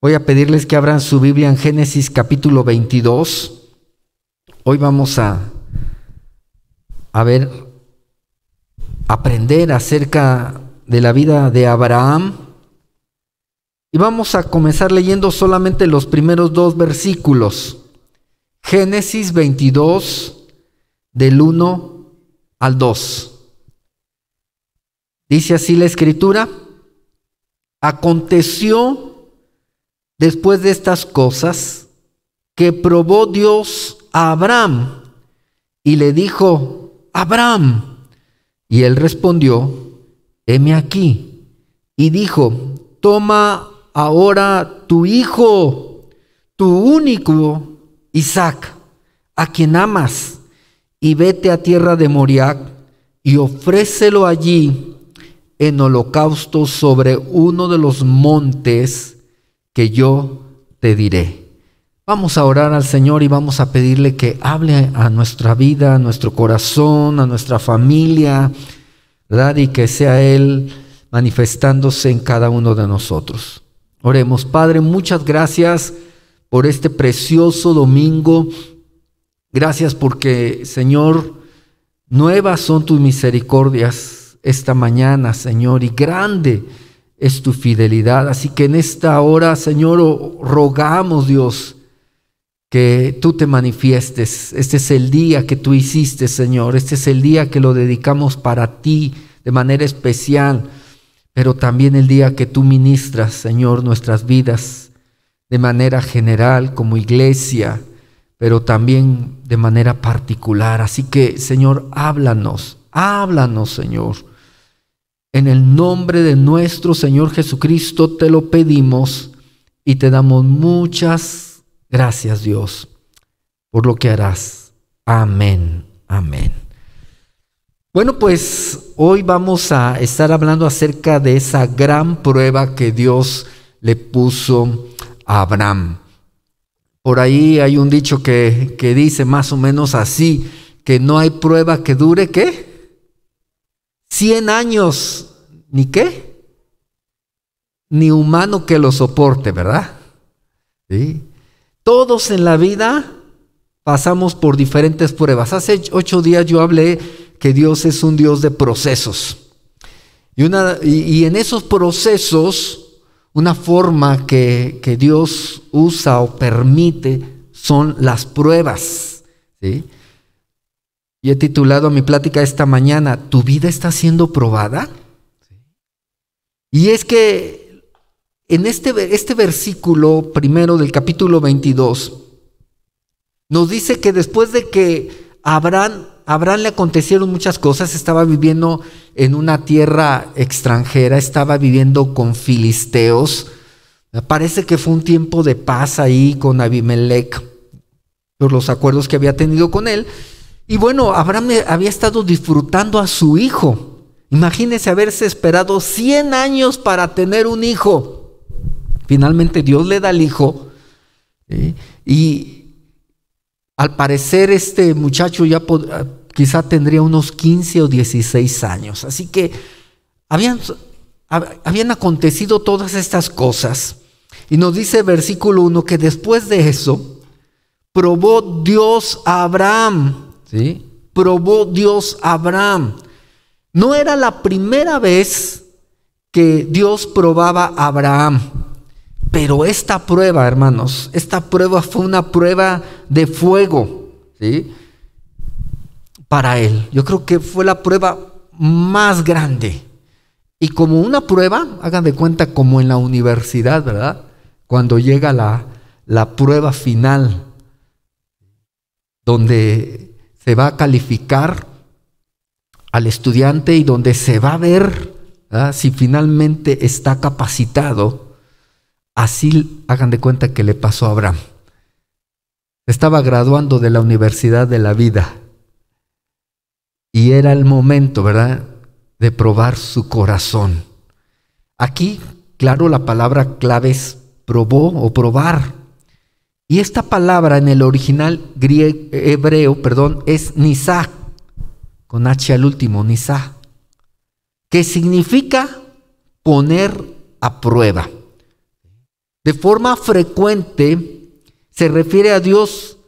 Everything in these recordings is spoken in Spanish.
Voy a pedirles que abran su Biblia en Génesis capítulo 22. Hoy vamos a aprender acerca de la vida de Abraham. Y vamos a comenzar leyendo solamente los primeros 2 versículos. Génesis 22, del 1 al 2. Dice así la Escritura: aconteció después de estas cosas que probó Dios a Abraham y le dijo: Abraham. Y él respondió: heme aquí. Y dijo: toma ahora tu hijo, tu único Isaac, a quien amas, y vete a tierra de Moriah y ofrécelo allí en holocausto sobre uno de los montes que yo te diré. Vamos a orar al Señor y vamos a pedirle que hable a nuestra vida, a nuestro corazón, a nuestra familia, ¿verdad? Y que sea Él manifestándose en cada uno de nosotros. Oremos. Padre, muchas gracias por este precioso domingo. Gracias porque, Señor, nuevas son tus misericordias esta mañana, Señor, y grande es tu fidelidad. Así que en esta hora, Señor, rogamos, Dios, que tú te manifiestes. Este es el día que tú hiciste, Señor. Este es el día que lo dedicamos para ti de manera especial, pero también el día que tú ministras, Señor, nuestras vidas de manera general como iglesia, pero también de manera particular. Así que, Señor, háblanos, Señor. En el nombre de nuestro Señor Jesucristo te lo pedimos y te damos muchas gracias, Dios, por lo que harás. Amén, amén. Bueno, pues hoy vamos a estar hablando acerca de esa gran prueba que Dios le puso a Abraham. Por ahí hay un dicho que dice más o menos así, que no hay prueba que dure, ¿qué? 100 años, ¿ni qué? Ni humano que lo soporte, ¿verdad? ¿Sí? Todos en la vida pasamos por diferentes pruebas. Hace 8 días yo hablé que Dios es un Dios de procesos. Y en esos procesos, una forma que Dios usa o permite son las pruebas, ¿sí? Y he titulado mi plática esta mañana: ¿tu vida está siendo probada? Y es que en este versículo primero del capítulo 22 nos dice que después de que Abraham le acontecieron muchas cosas. Estaba viviendo en una tierra extranjera, estaba viviendo con filisteos. Parece que fue un tiempo de paz ahí con Abimelech por los acuerdos que había tenido con él. Y bueno, Abraham había estado disfrutando a su hijo. Imagínense haberse esperado 100 años para tener un hijo. Finalmente Dios le da el hijo, ¿sí? Y al parecer este muchacho ya quizá tendría unos 15 o 16 años. Así que habían acontecido todas estas cosas. Y nos dice versículo 1 que después de eso probó Dios a Abraham. ¿Sí? Probó Dios a Abraham. No era la primera vez que Dios probaba a Abraham, pero esta prueba, hermanos, esta prueba fue una prueba de fuego, ¿sí? Para él. Yo creo que fue la prueba más grande. Y como una prueba, hagan de cuenta como en la universidad, ¿verdad? Cuando llega la prueba final, donde se va a calificar al estudiante y donde se va a ver, ¿verdad?, si finalmente está capacitado. Así hagan de cuenta que le pasó a Abraham. Estaba graduando de la universidad de la vida y era el momento, ¿verdad?, de probar su corazón. Aquí, claro, la palabra clave es probó o probar. Y esta palabra en el original hebreo, es nisá, con H al último, nisá, que significa poner a prueba. de forma frecuente se refiere a Dios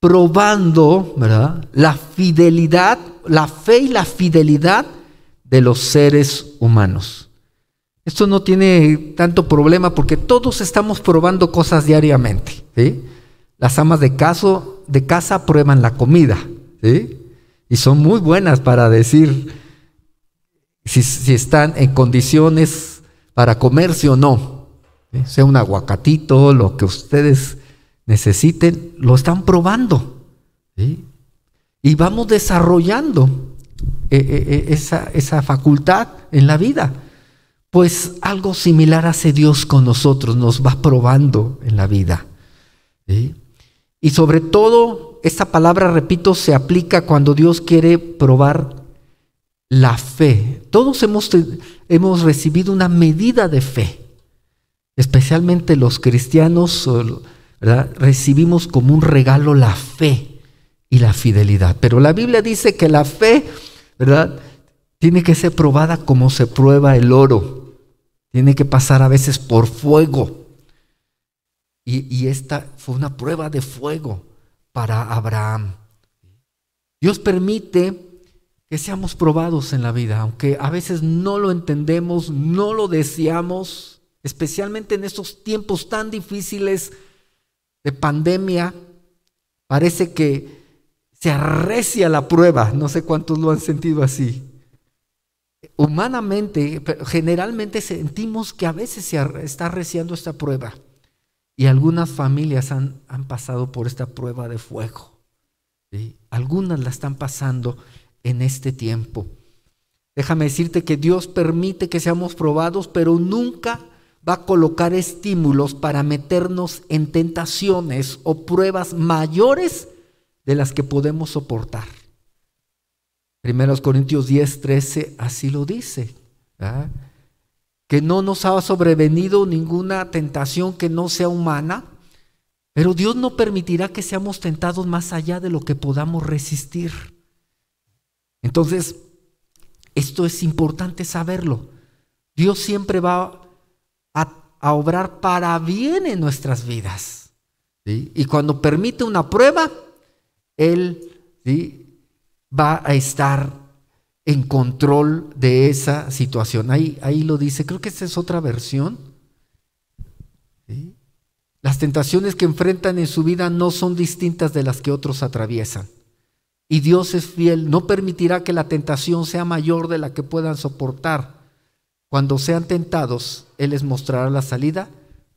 probando, ¿verdad?, la fidelidad, la fe y la fidelidad de los seres humanos. Esto no tiene tanto problema porque todos estamos probando cosas diariamente, ¿sí? Las amas de casa prueban la comida, ¿sí? Y son muy buenas para decir si están en condiciones para comerse o no, ¿sí? Sea un aguacatito, lo que ustedes necesiten, lo están probando, ¿sí? Y vamos desarrollando esa facultad en la vida. Pues algo similar hace Dios con nosotros, nos va probando en la vida, ¿sí? Y sobre todo, esta palabra, repito, se aplica cuando Dios quiere probar la fe. Todos hemos recibido una medida de fe, especialmente los cristianos, ¿verdad?, recibimos como un regalo la fe y la fidelidad. Pero la Biblia dice que la fe, ¿verdad?, tiene que ser probada como se prueba el oro. Tiene que pasar a veces por fuego. Y esta fue una prueba de fuego para Abraham. Dios permite que seamos probados en la vida, aunque a veces no lo entendemos, no lo deseamos, especialmente en estos tiempos tan difíciles de pandemia. Parece que se arrecia la prueba. No sé cuántos lo han sentido así. Humanamente, generalmente sentimos que a veces se está arreciando esta prueba. Y algunas familias han pasado por esta prueba de fuego, ¿sí? Algunas la están pasando en este tiempo. Déjame decirte que Dios permite que seamos probados, pero nunca va a colocar estímulos para meternos en tentaciones o pruebas mayores de las que podemos soportar. 1 Corintios 10:13 así lo dice, ¿verdad?, que no nos ha sobrevenido ninguna tentación que no sea humana, pero Dios no permitirá que seamos tentados más allá de lo que podamos resistir. Entonces, esto es importante saberlo. Dios siempre va a obrar para bien en nuestras vidas, ¿sí? Y cuando permite una prueba, Él, ¿sí?, va a estar en control de esa situación. Ahí lo dice, creo que esta es otra versión, ¿sí? Las tentaciones que enfrentan en su vida no son distintas de las que otros atraviesan. Y Dios es fiel, no permitirá que la tentación sea mayor de la que puedan soportar. Cuando sean tentados, Él les mostrará la salida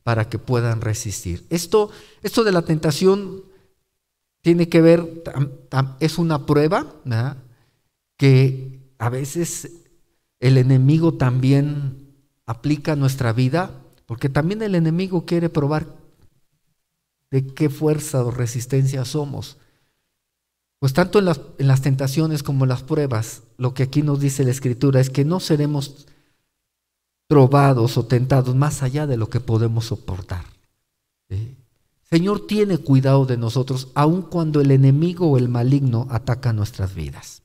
para que puedan resistir. Esto de la tentación tiene que ver, es una prueba, ¿verdad?, que a veces el enemigo también aplica a nuestra vida, porque también el enemigo quiere probar de qué fuerza o resistencia somos. Pues tanto en las tentaciones como en las pruebas, lo que aquí nos dice la Escritura es que no seremos probados o tentados más allá de lo que podemos soportar, ¿sí? Señor tiene cuidado de nosotros, aun cuando el enemigo o el maligno ataca nuestras vidas.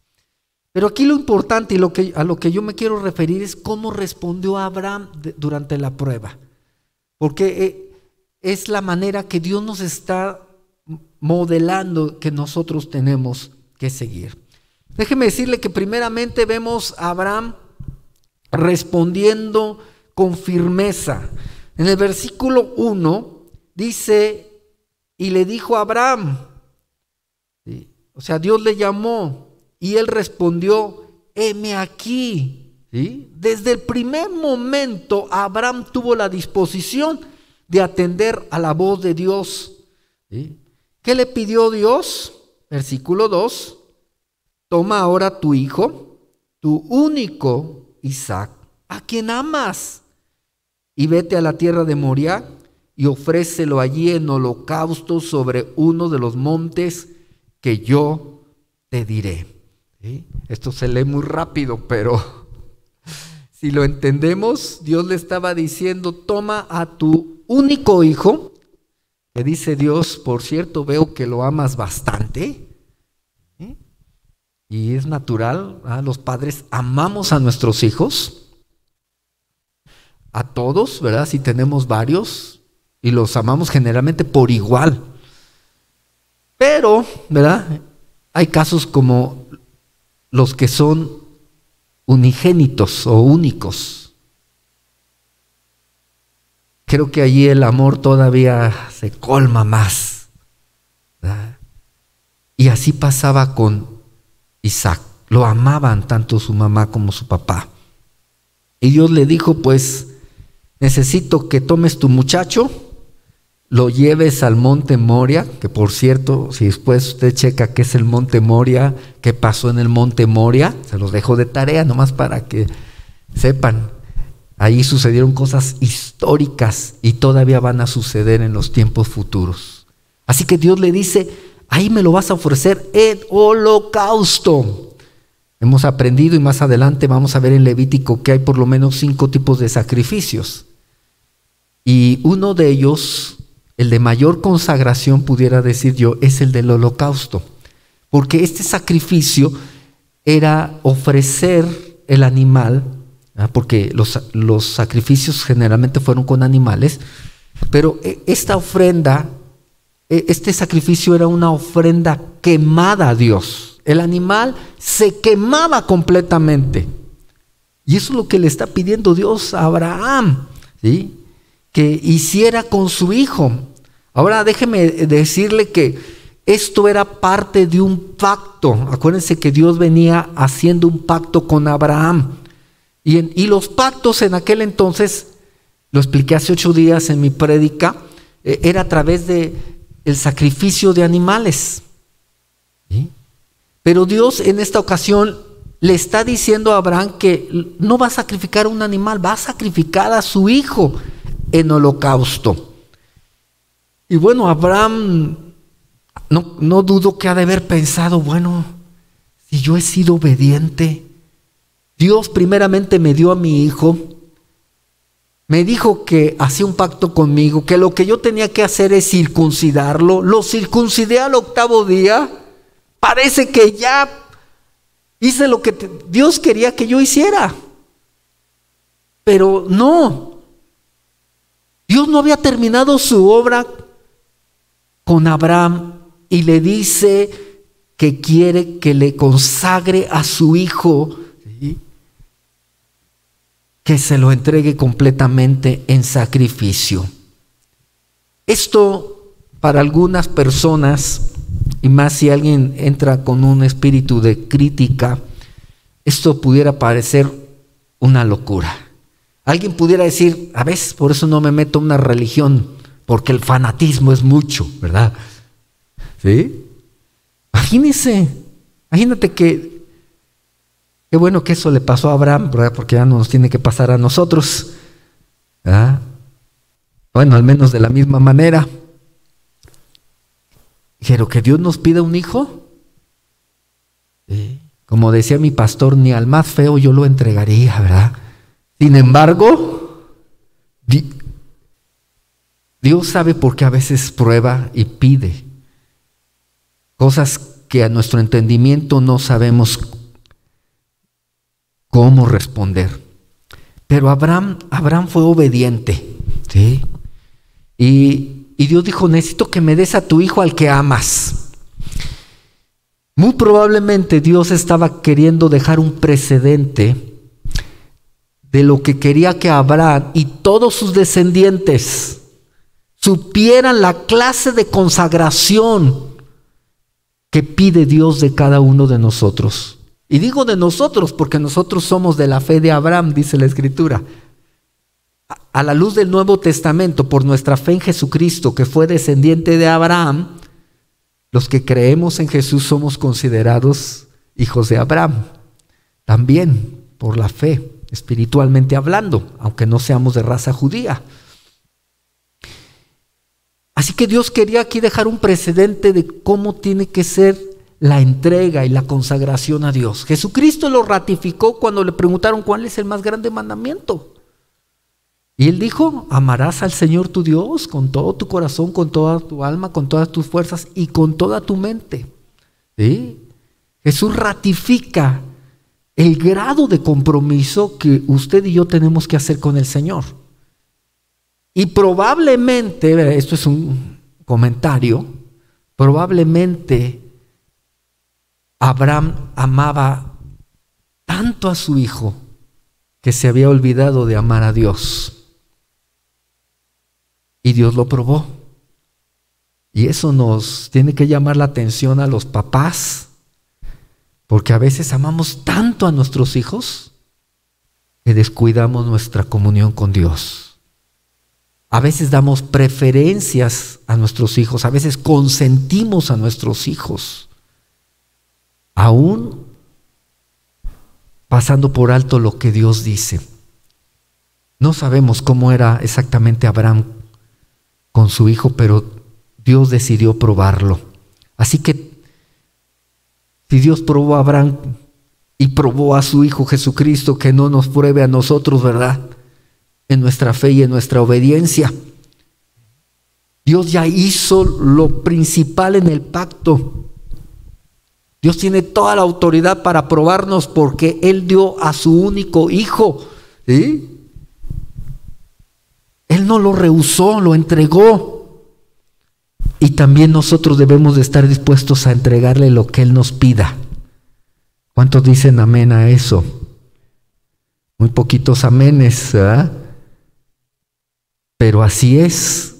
Pero aquí lo importante y a lo que yo me quiero referir es cómo respondió Abraham durante la prueba. Porque es la manera que Dios nos está modelando que nosotros tenemos que seguir. Déjeme decirle que primeramente vemos a Abraham respondiendo con firmeza. En el versículo 1 dice, y le dijo a Abraham, ¿sí?, o sea, Dios le llamó y él respondió, heme aquí, ¿sí? Desde el primer momento Abraham tuvo la disposición de atender a la voz de Dios, ¿sí? ¿Qué le pidió Dios? Versículo 2, toma ahora tu hijo, tu único Isaac, a quien amas, y vete a la tierra de Moriah y ofrécelo allí en holocausto sobre uno de los montes que yo te diré. ¿Sí? Esto se lee muy rápido, pero si lo entendemos, Dios le estaba diciendo, toma a tu único hijo, que dice Dios, por cierto, veo que lo amas bastante, ¿sí?, y es natural, ¿verdad? Los padres amamos a nuestros hijos, a todos, ¿verdad? Si tenemos varios, y los amamos generalmente por igual. Pero, ¿verdad? Hay casos como los que son unigénitos o únicos. Creo que allí el amor todavía se colma más, ¿verdad? Y así pasaba con Isaac. Lo amaban tanto su mamá como su papá. Y Dios le dijo, pues, necesito que tomes tu muchacho, lo lleves al monte Moria, que por cierto, si después usted checa qué es el monte Moria, qué pasó en el monte Moria, se los dejo de tarea nomás para que sepan. Ahí sucedieron cosas históricas y todavía van a suceder en los tiempos futuros. Así que Dios le dice, ahí me lo vas a ofrecer en holocausto. Hemos aprendido y más adelante vamos a ver en Levítico que hay por lo menos 5 tipos de sacrificios. Y uno de ellos, el de mayor consagración, pudiera decir yo, es el del holocausto. Porque este sacrificio era ofrecer el animal, ¿verdad? Porque los sacrificios generalmente fueron con animales, pero esta ofrenda, este sacrificio era una ofrenda quemada a Dios. El animal se quemaba completamente. Y eso es lo que le está pidiendo Dios a Abraham, ¿sí? Que hiciera con su hijo. Ahora déjeme decirle que esto era parte de un pacto. Acuérdense que Dios venía haciendo un pacto con Abraham. Y los pactos en aquel entonces, lo expliqué hace 8 días en mi prédica, era a través de el sacrificio de animales, ¿sí? Pero Dios en esta ocasión le está diciendo a Abraham que no va a sacrificar un animal, va a sacrificar a su hijo en holocausto. Y bueno, Abraham no dudo que ha de haber pensado, bueno, si yo he sido obediente, Dios primeramente me dio a mi hijo, me dijo que hacía un pacto conmigo, que lo que yo tenía que hacer es circuncidarlo, lo circuncidé al 8º día, parece que ya hice lo que Dios quería que yo hiciera. Pero no, Dios no había terminado su obra con Abraham y le dice que quiere que le consagre a su hijo, ¿sí? Que se lo entregue completamente en sacrificio. Esto para algunas personas, y más si alguien entra con un espíritu de crítica, esto pudiera parecer una locura. Alguien pudiera decir, a veces por eso no me meto en una religión, porque el fanatismo es mucho, ¿verdad? ¿Sí? Imagínate que qué bueno que eso le pasó a Abraham, ¿verdad? Porque ya no nos tiene que pasar a nosotros, ¿verdad? Bueno, al menos de la misma manera. Pero que Dios nos pida un hijo, ¿sí? Como decía mi pastor, ni al más feo yo lo entregaría, ¿verdad? Sin embargo, Dios sabe por qué a veces prueba y pide cosas que a nuestro entendimiento no sabemos cómo responder. Pero Abraham fue obediente, ¿sí? Y Dios dijo, necesito que me des a tu hijo al que amas. Muy probablemente Dios estaba queriendo dejar un precedente de lo que quería que Abraham y todos sus descendientes supieran la clase de consagración que pide Dios de cada uno de nosotros. Y digo de nosotros porque nosotros somos de la fe de Abraham, dice la Escritura. A la luz del Nuevo Testamento, por nuestra fe en Jesucristo, que fue descendiente de Abraham, los que creemos en Jesús somos considerados hijos de Abraham. También por la fe, espiritualmente hablando, aunque no seamos de raza judía. Así que Dios quería aquí dejar un precedente de cómo tiene que ser la entrega y la consagración a Dios. Jesucristo lo ratificó cuando le preguntaron cuál es el más grande mandamiento. Y él dijo, amarás al Señor tu Dios con todo tu corazón, con toda tu alma, con todas tus fuerzas y con toda tu mente. ¿Sí? Jesús ratifica el grado de compromiso que usted y yo tenemos que hacer con el Señor. Y probablemente, esto es un comentario, probablemente Abraham amaba tanto a su hijo que se había olvidado de amar a Dios. Y Dios lo probó. Y eso nos tiene que llamar la atención a los papás, porque a veces amamos tanto a nuestros hijos que descuidamos nuestra comunión con Dios. A veces damos preferencias a nuestros hijos, a veces consentimos a nuestros hijos, aún pasando por alto lo que Dios dice. No sabemos cómo era exactamente Abraham con su hijo, pero Dios decidió probarlo. Así que si Dios probó a Abraham y probó a su hijo Jesucristo, que no nos pruebe a nosotros, ¿verdad?, en nuestra fe y en nuestra obediencia. Dios ya hizo lo principal en el pacto. Dios tiene toda la autoridad para probarnos porque Él dio a su único hijo, ¿sí? Él no lo rehusó, lo entregó. Y también nosotros debemos de estar dispuestos a entregarle lo que Él nos pida. ¿Cuántos dicen amén a eso? Muy poquitos amenes, ¿verdad? Pero así es.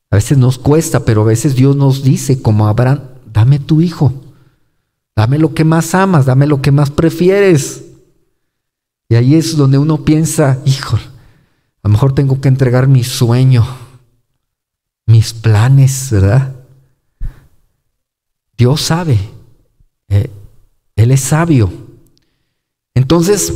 A veces nos cuesta, pero a veces Dios nos dice, como Abraham, dame tu hijo, dame lo que más amas, dame lo que más prefieres. Y ahí es donde uno piensa, híjole, a lo mejor tengo que entregar mi sueño, mis planes, ¿verdad? Dios sabe, Él es sabio. Entonces,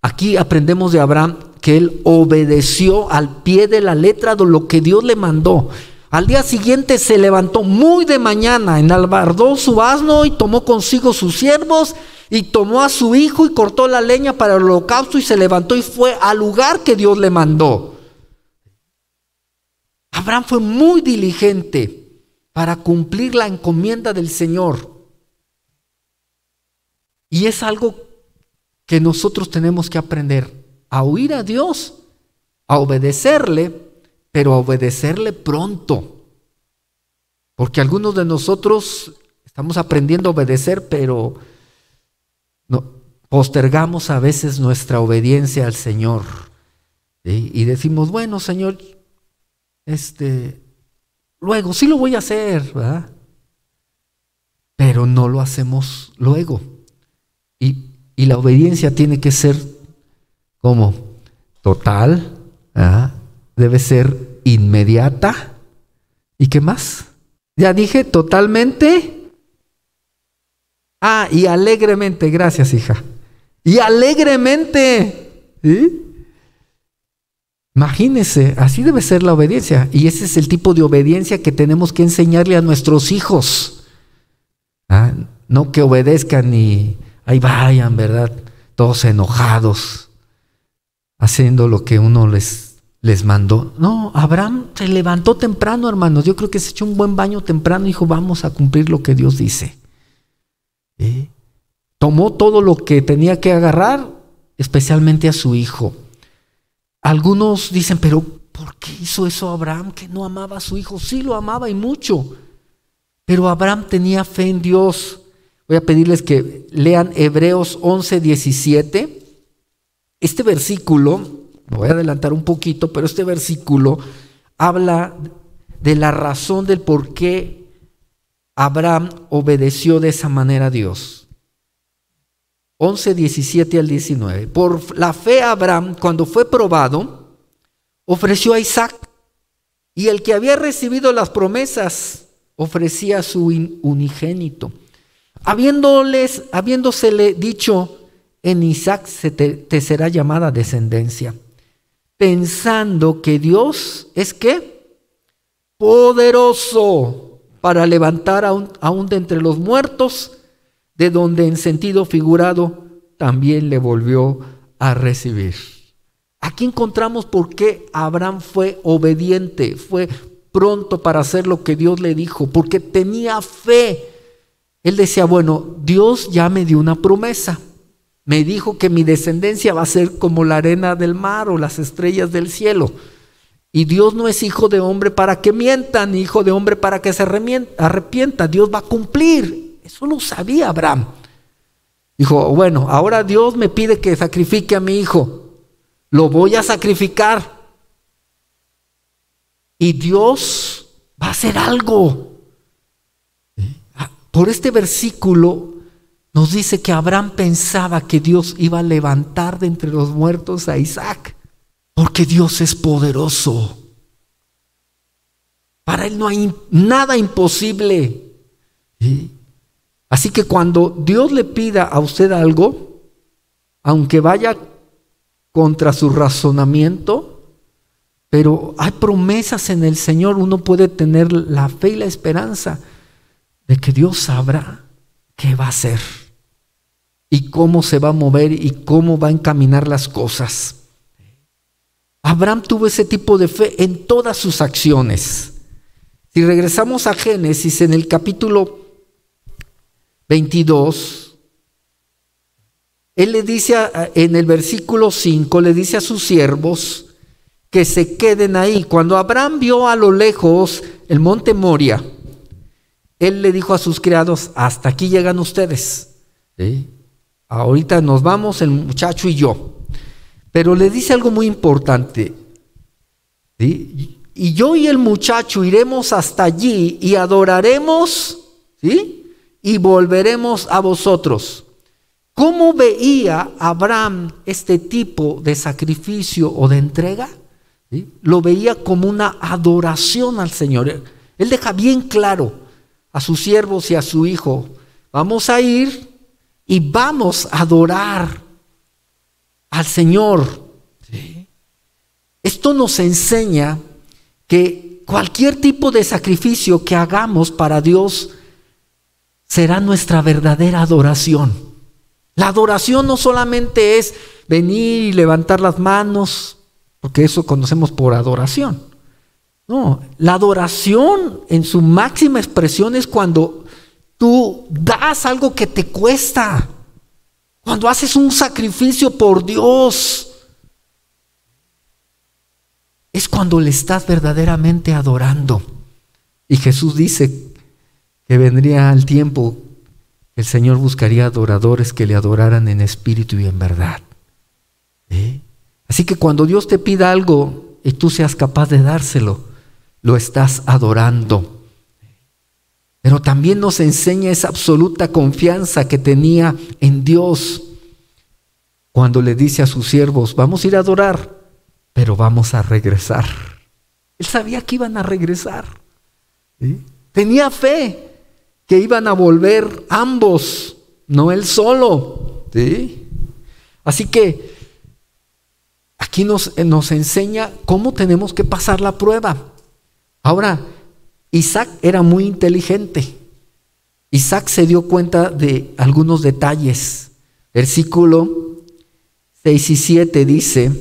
aquí aprendemos de Abraham que él obedeció al pie de la letra de lo que Dios le mandó. Al día siguiente se levantó muy de mañana, enalbardó su asno y tomó consigo sus siervos y tomó a su hijo y cortó la leña para el holocausto y se levantó y fue al lugar que Dios le mandó. Abraham fue muy diligente para cumplir la encomienda del Señor. Y es algo que nosotros tenemos que aprender. A oír a Dios, a obedecerle, pero a obedecerle pronto. Porque algunos de nosotros estamos aprendiendo a obedecer, pero postergamos a veces nuestra obediencia al Señor. ¿Sí? Y decimos, bueno, Señor, luego sí lo voy a hacer, ¿verdad? Pero no lo hacemos luego. Y la obediencia tiene que ser ¿cómo? Total, ¿verdad? Debe ser inmediata. ¿Y qué más? Ya dije totalmente. Y alegremente. Gracias, hija. Y alegremente. ¿Sí? Imagínense, así debe ser la obediencia. Y ese es el tipo de obediencia que tenemos que enseñarle a nuestros hijos. No que obedezcan y ahí vayan, ¿verdad? Todos enojados, haciendo lo que uno les mandó. No, Abraham se levantó temprano, hermanos. Yo creo que se echó un buen baño temprano y dijo, vamos a cumplir lo que Dios dice. Tomó todo lo que tenía que agarrar, especialmente a su hijo. Algunos dicen, pero ¿por qué hizo eso Abraham que no amaba a su hijo? Sí lo amaba y mucho, pero Abraham tenía fe en Dios. Voy a pedirles que lean Hebreos 11:17. Este versículo, me voy a adelantar un poquito, pero este versículo habla de la razón del por qué Abraham obedeció de esa manera a Dios. 11:17 al 19. Por la fe Abraham, cuando fue probado, ofreció a Isaac, y el que había recibido las promesas ofrecía a su unigénito, habiéndosele dicho, en Isaac te será llamada descendencia, pensando que Dios es ¿qué? Poderoso para levantar aún de entre los muertos, de donde en sentido figurado también le volvió a recibir. Aquí encontramos por qué Abraham fue obediente, fue pronto para hacer lo que Dios le dijo, porque tenía fe. Él decía, bueno, Dios ya me dio una promesa, me dijo que mi descendencia va a ser como la arena del mar o las estrellas del cielo. Y Dios no es hijo de hombre para que mienta, ni hijo de hombre para que se arrepienta. Dios va a cumplir. Eso lo sabía Abraham. Dijo, bueno, ahora Dios me pide que sacrifique a mi hijo. Lo voy a sacrificar. Y Dios va a hacer algo. Por este versículo nos dice que Abraham pensaba que Dios iba a levantar de entre los muertos a Isaac, porque Dios es poderoso. Para Él no hay nada imposible. ¿Sí? Así que cuando Dios le pida a usted algo, aunque vaya contra su razonamiento, pero hay promesas en el Señor, uno puede tener la fe y la esperanza de que Dios sabrá qué va a hacer y cómo se va a mover y cómo va a encaminar las cosas. Abraham tuvo ese tipo de fe en todas sus acciones. Si regresamos a Génesis, en el capítulo 22, él le dice en el versículo 5, le dice a sus siervos que se queden ahí. Cuando Abraham vio a lo lejos el monte Moria, él le dijo a sus criados, hasta aquí llegan ustedes. ¿Sí? Ahorita nos vamos el muchacho y yo. Pero le dice algo muy importante. ¿Sí? Y yo y el muchacho iremos hasta allí y adoraremos, ¿sí? Y volveremos a vosotros. ¿Cómo veía Abraham este tipo de sacrificio o de entrega? ¿Sí? Lo veía como una adoración al Señor. Él deja bien claro a sus siervos y a su hijo, vamos a ir y vamos a adorar al Señor. ¿Sí? Esto nos enseña que cualquier tipo de sacrificio que hagamos para Dios será nuestra verdadera adoración. La adoración no solamente es venir y levantar las manos, porque eso conocemos por adoración. No, la adoración en su máxima expresión es cuando tú das algo que te cuesta, cuando haces un sacrificio por Dios. Es cuando le estás verdaderamente adorando. Y Jesús dice que vendría el tiempo que el Señor buscaría adoradores que le adoraran en espíritu y en verdad. Así que cuando Dios te pida algo y tú seas capaz de dárselo, lo estás adorando. Pero también nos enseña esa absoluta confianza que tenía en Dios cuando le dice a sus siervos, vamos a ir a adorar, pero vamos a regresar. Él sabía que iban a regresar. ¿Sí? Tenía fe que iban a volver ambos, no él solo. ¿Sí? Así que aquí nos enseña cómo tenemos que pasar la prueba. Ahora, Isaac era muy inteligente. Isaac se dio cuenta de algunos detalles. Versículo 6 y 7 dice,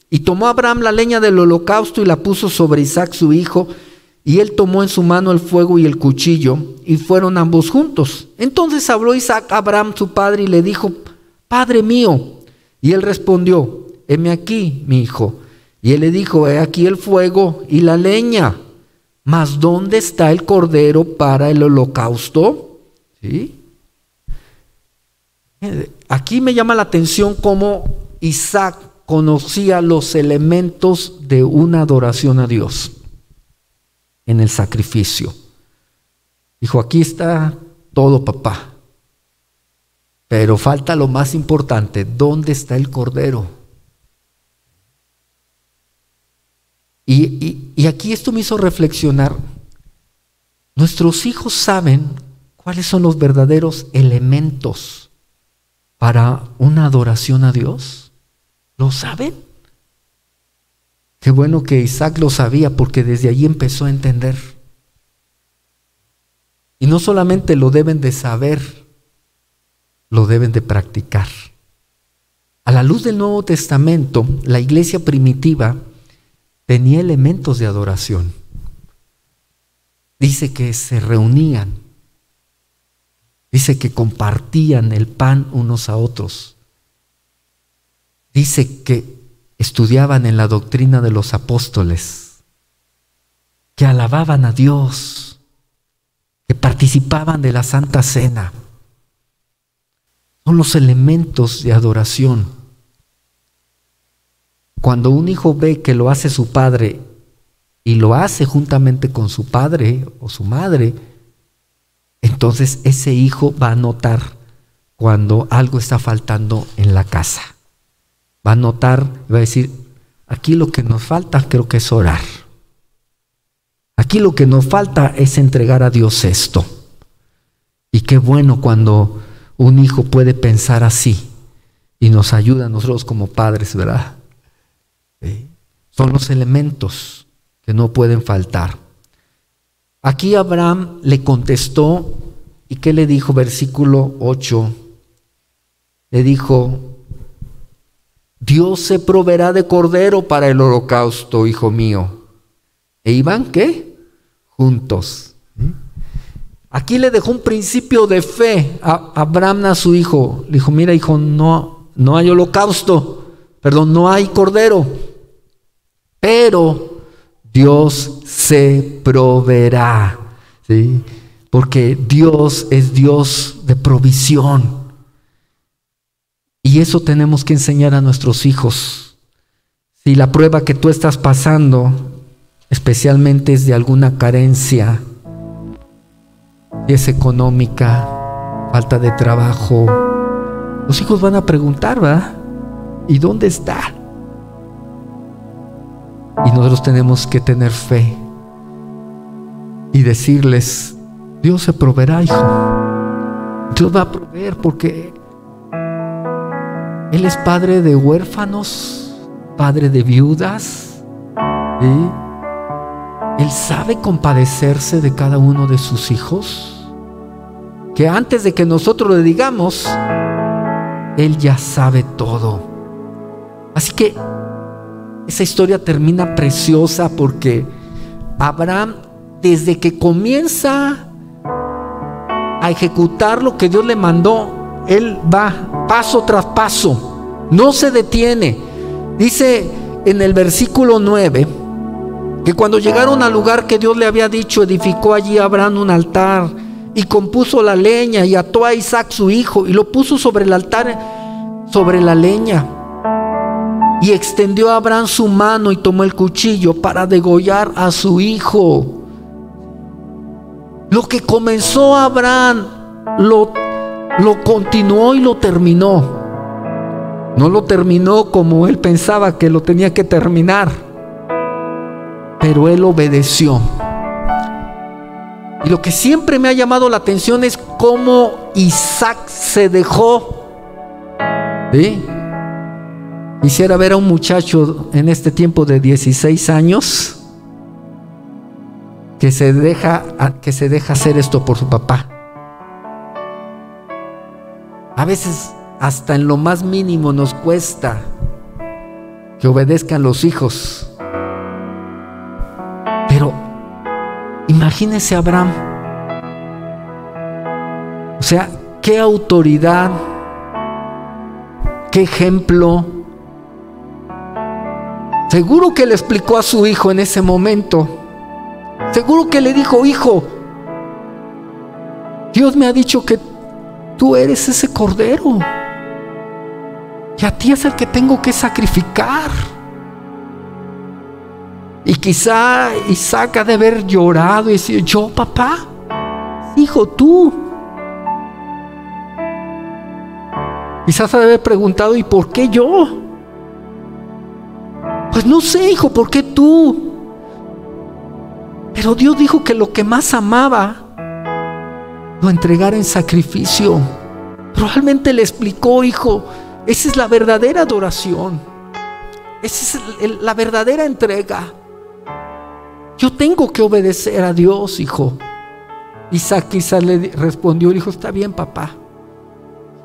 y tomó Abraham la leña del holocausto y la puso sobre Isaac su hijo, y él tomó en su mano el fuego y el cuchillo, y fueron ambos juntos. Entonces habló Isaac a Abraham su padre y le dijo, Padre mío. Y él respondió, heme aquí, mi hijo. Y él le dijo, he aquí el fuego y la leña, mas ¿dónde está el cordero para el holocausto? ¿Sí? Aquí me llama la atención cómo Isaac conocía los elementos de una adoración a Dios en el sacrificio. Dijo, aquí está todo, papá, pero falta lo más importante, ¿dónde está el cordero? Y aquí esto me hizo reflexionar. Nuestros hijos saben cuáles son los verdaderos elementos para una adoración a Dios. ¿Lo saben? Qué bueno que Isaac lo sabía, porque desde allí empezó a entender. Y no solamente lo deben de saber, lo deben de practicar. A la luz del Nuevo Testamento, la iglesia primitiva tenía elementos de adoración. Dice que se reunían. Dice que compartían el pan unos a otros. dice que estudiaban en la doctrina de los apóstoles, que alababan a Dios, que participaban de la Santa Cena. Son los elementos de adoración. Cuando un hijo ve que lo hace su padre y lo hace juntamente con su padre o su madre, entonces ese hijo va a notar cuando algo está faltando en la casa. Va a notar, va a decir, aquí lo que nos falta creo que es orar. Aquí lo que nos falta es entregar a Dios esto. Y qué bueno cuando un hijo puede pensar así y nos ayuda a nosotros como padres, ¿verdad? Son los elementos que no pueden faltar. Aquí Abraham le contestó, ¿y qué le dijo? Versículo 8. Le dijo: Dios se proveerá de cordero para el holocausto, hijo mío. ¿E iban qué? Juntos. Aquí le dejó un principio de fe a Abraham, a su hijo. Le dijo: mira, hijo, no hay holocausto, no hay cordero, pero Dios se proveerá, ¿sí? Porque Dios es Dios de provisión. Y eso tenemos que enseñar a nuestros hijos. Si la prueba que tú estás pasando, especialmente es de alguna carencia, si es económica, falta de trabajo, los hijos van a preguntar, ¿verdad? ¿Y dónde está? Y nosotros tenemos que tener fe y decirles: Dios se proveerá, hijo. Dios va a proveer porque Él es padre de huérfanos, padre de viudas, ¿sí? Él sabe compadecerse de cada uno de sus hijos, que antes de que nosotros le digamos, Él ya sabe todo. Así que esa historia termina preciosa porque Abraham, desde que comienza a ejecutar lo que Dios le mandó, él va paso tras paso, no se detiene. Dice en el versículo 9 que cuando llegaron al lugar que Dios le había dicho, edificó allí Abraham un altar y compuso la leña y ató a Isaac su hijo y lo puso sobre el altar, sobre la leña. Y extendió a Abraham su mano y tomó el cuchillo para degollar a su hijo. Lo que comenzó Abraham lo continuó y lo terminó. No lo terminó como él pensaba que lo tenía que terminar, pero él obedeció. Y lo que siempre me ha llamado la atención es cómo Isaac se dejó. ¿Sí? Quisiera ver a un muchacho en este tiempo de 16 años que se deja hacer esto por su papá. A veces hasta en lo más mínimo nos cuesta que obedezcan los hijos. Pero imagínese Abraham. O sea, qué autoridad, qué ejemplo. Seguro que le explicó a su hijo en ese momento. Seguro que le dijo: hijo, Dios me ha dicho que tú eres ese cordero y a ti es el que tengo que sacrificar. Y quizá Isaac ha de haber llorado y decir: ¿yo, papá? Hijo, tú. Quizás ha de haber preguntado: ¿y por qué yo? Pues no sé, hijo, ¿por qué tú? Pero Dios dijo que lo que más amaba lo entregara en sacrificio. Probablemente le explicó: hijo, esa es la verdadera adoración, esa es la verdadera entrega. Yo tengo que obedecer a Dios, hijo. Isaac quizás le respondió, dijo: está bien, papá,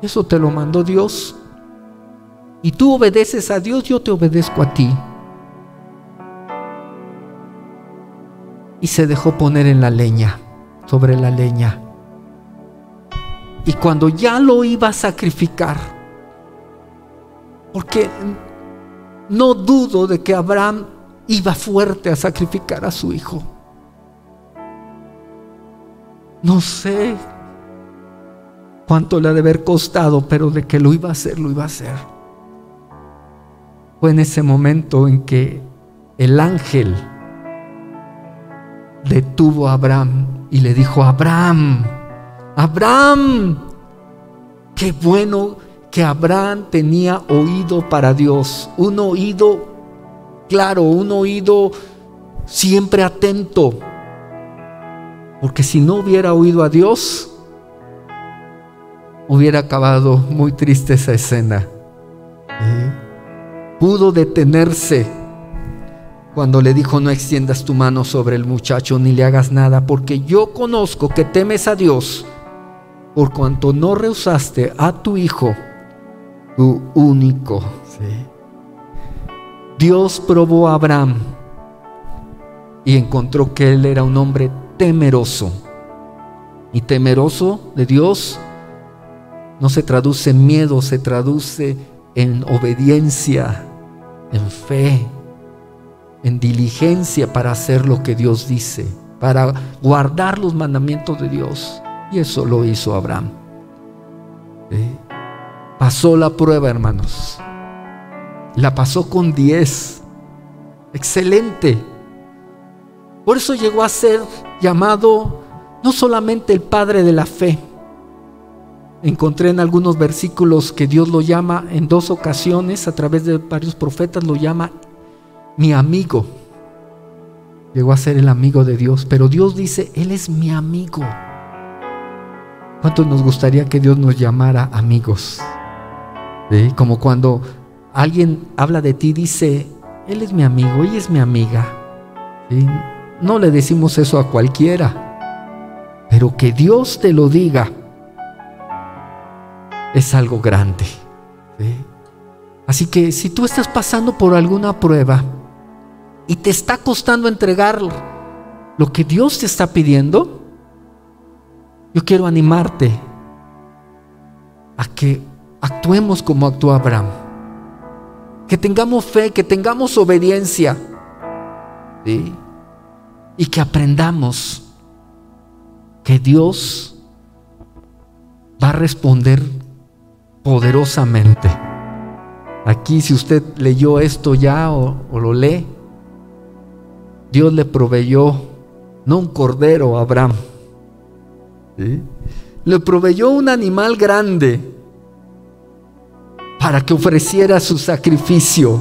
eso te lo mandó Dios y tú obedeces a Dios, yo te obedezco a ti. Y se dejó poner en la leña, sobre la leña. Y cuando ya lo iba a sacrificar, Porque no dudo de que Abraham iba fuerte a sacrificar a su hijo. No sé cuánto le ha de haber costado, pero de que lo iba a hacer, lo iba a hacer. Fue en ese momento en que el ángel detuvo a Abraham y le dijo: Abraham, Abraham. Qué bueno que Abraham tenía oído para Dios, un oído claro, un oído siempre atento, porque si no hubiera oído a Dios, hubiera acabado muy triste esa escena. Pudo detenerse cuando le dijo: no extiendas tu mano sobre el muchacho ni le hagas nada, porque yo conozco que temes a Dios, por cuanto no rehusaste a tu hijo, tu único. ¿Sí? Dios probó a Abraham y encontró que él era un hombre temeroso. Y temeroso de Dios no se traduce en miedo, se traduce en obediencia, en fe, en diligencia para hacer lo que Dios dice, para guardar los mandamientos de Dios. Y eso lo hizo Abraham. ¿Sí? Pasó la prueba, hermanos. La pasó con 10. Excelente. Por eso llegó a ser llamado no solamente el padre de la fe. Encontré en algunos versículos que Dios lo llama en 2 ocasiones, a través de varios profetas, lo llama mi amigo. Llegó a ser el amigo de Dios, pero Dios dice: Él es mi amigo. ¿Cuánto nos gustaría que Dios nos llamara amigos? ¿Sí? Como cuando alguien habla de ti, dice: Él es mi amigo, ella es mi amiga. ¿Sí? No le decimos eso a cualquiera, pero que Dios te lo diga es algo grande. ¿Sí? Así que si tú estás pasando por alguna prueba y te está costando entregar lo que Dios te está pidiendo, yo quiero animarte a que actuemos como actuó Abraham, que tengamos fe, que tengamos obediencia, ¿sí? Y que aprendamos que Dios va a responder poderosamente. Aquí, si usted leyó esto ya o lo lee, Dios le proveyó no un cordero a Abraham, ¿sí? Le proveyó un animal grande para que ofreciera su sacrificio.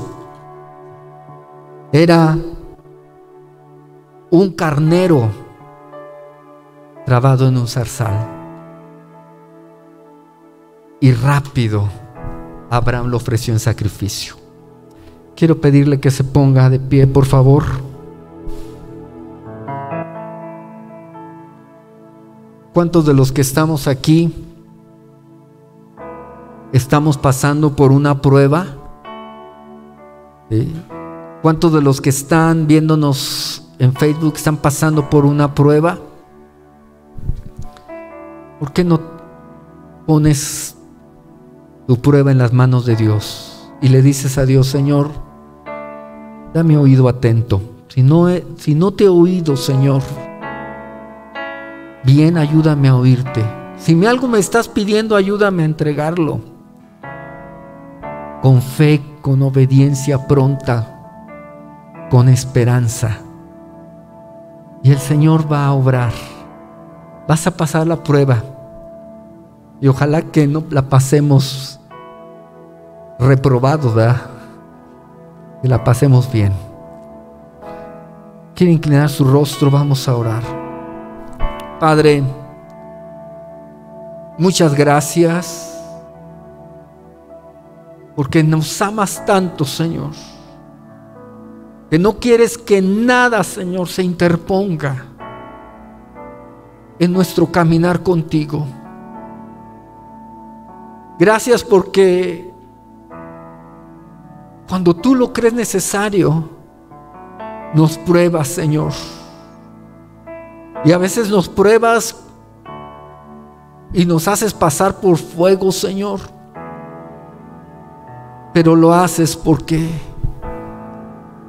Era un carnero trabado en un zarzal. Y rápido Abraham lo ofreció en sacrificio. Quiero pedirle que se ponga de pie, por favor. ¿Cuántos de los que estamos aquí estamos pasando por una prueba? ¿Sí? ¿Cuántos de los que están viéndonos en Facebook están pasando por una prueba? ¿Por qué no pones tu prueba en las manos de Dios y le dices a Dios: Señor, dame oído atento? Si no te he oído, Señor, bien, ayúdame a oírte. Si algo me estás pidiendo, ayúdame a entregarlo con fe, con obediencia pronta, con esperanza. Y el Señor va a obrar. Vas a pasar la prueba y ojalá que no la pasemos reprobados, ¿verdad? Que la pasemos bien. Quiere inclinar su rostro, vamos a orar. Padre, muchas gracias porque nos amas tanto, Señor, que no quieres que nada, Señor, se interponga en nuestro caminar contigo. Gracias porque cuando tú lo crees necesario, nos pruebas, Señor. Y a veces nos pruebas y nos haces pasar por fuego, Señor. pero lo haces porque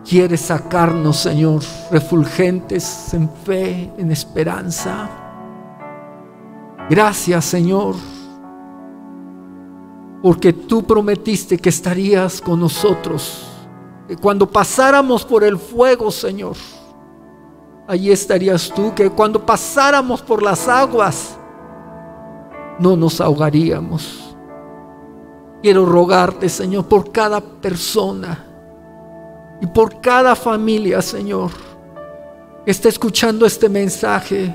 quieres sacarnos, Señor, refulgentes en fe, en esperanza. Gracias, Señor, porque tú prometiste que estarías con nosotros, que cuando pasáramos por el fuego, Señor, allí estarías tú, que cuando pasáramos por las aguas no nos ahogaríamos. Quiero rogarte, Señor, por cada persona y por cada familia, Señor, que está escuchando este mensaje.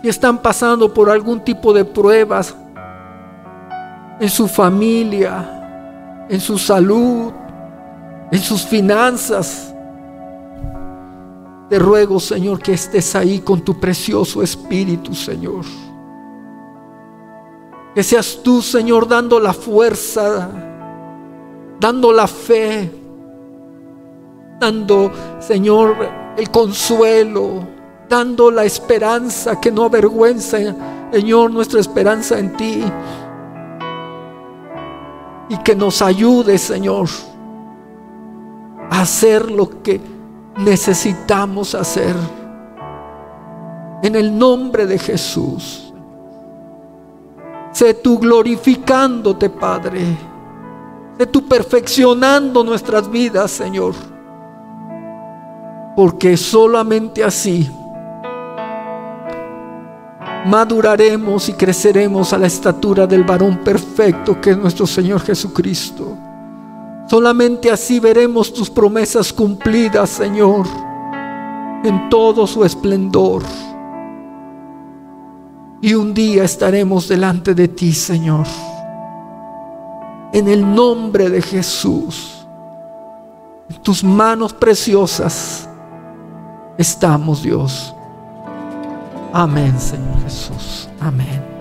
Si están pasando por algún tipo de pruebas en su familia, en su salud, en sus finanzas, te ruego, Señor, que estés ahí con tu precioso Espíritu, Señor. Que seas tú, Señor, dando la fuerza, dando la fe, dando, Señor, el consuelo, dando la esperanza que no avergüenza, Señor, nuestra esperanza en ti. Y que nos ayude, Señor, a hacer lo que necesitamos hacer. En el nombre de Jesús. Sé tú glorificándote, Padre. Sé tú perfeccionando nuestras vidas, Señor. Porque solamente así maduraremos y creceremos a la estatura del varón perfecto que es nuestro Señor Jesucristo. Solamente así veremos tus promesas cumplidas, Señor, en todo su esplendor. Y un día estaremos delante de ti, Señor. En el nombre de Jesús, en tus manos preciosas estamos, Dios. Amén, Señor Jesús. Amén.